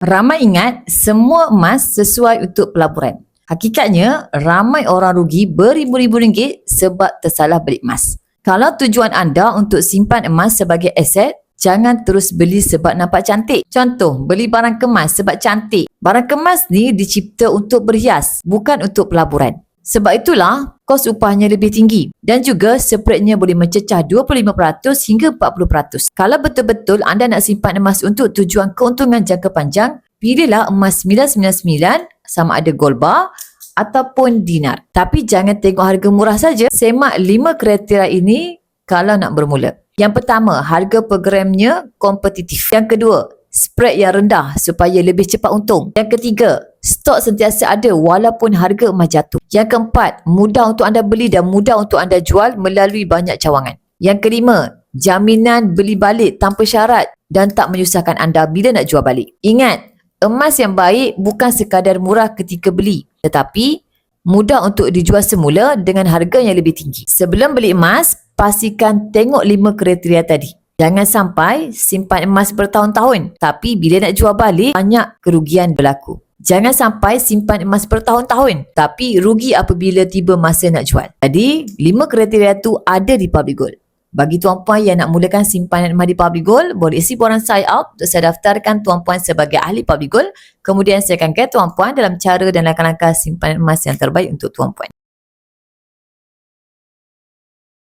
Ramai ingat semua emas sesuai untuk pelaburan. Hakikatnya, ramai orang rugi beribu-ribu ringgit sebab tersalah beli emas. Kalau tujuan anda untuk simpan emas sebagai aset, jangan terus beli sebab nampak cantik. Contoh, beli barang kemas sebab cantik. Barang kemas ni dicipta untuk berhias, bukan untuk pelaburan. Sebab itulah, kos upahnya lebih tinggi dan juga spreadnya boleh mencecah 25% hingga 40%. Kalau betul-betul anda nak simpan emas untuk tujuan keuntungan jangka panjang, pilihlah emas 999 sama ada gold bar ataupun dinar. Tapi jangan tengok harga murah saja. Semak 5 kriteria ini kalau nak bermula. Yang pertama, harga per gramnya kompetitif. Yang kedua, spread yang rendah supaya lebih cepat untung. Yang ketiga, stok sentiasa ada walaupun harga emas jatuh. Yang keempat, mudah untuk anda beli dan mudah untuk anda jual melalui banyak cawangan. Yang kelima, jaminan beli balik tanpa syarat dan tak menyusahkan anda bila nak jual balik. Ingat, emas yang baik bukan sekadar murah ketika beli, tetapi mudah untuk dijual semula dengan harga yang lebih tinggi. Sebelum beli emas, pastikan tengok 5 kriteria tadi. Jangan sampai simpan emas bertahun-tahun, tapi bila nak jual balik, banyak kerugian berlaku. Jangan sampai simpan emas bertahun-tahun, tapi rugi apabila tiba masa nak jual. Jadi, 5 kriteria tu ada di Public Gold. Bagi tuan-puan yang nak mulakan simpanan emas di Public Gold, boleh isi borang sign up untuk saya daftarkan tuan-puan sebagai ahli Public Gold. Kemudian saya akan guide tuan-puan dalam cara dan langkah-langkah simpanan emas yang terbaik untuk tuan-puan.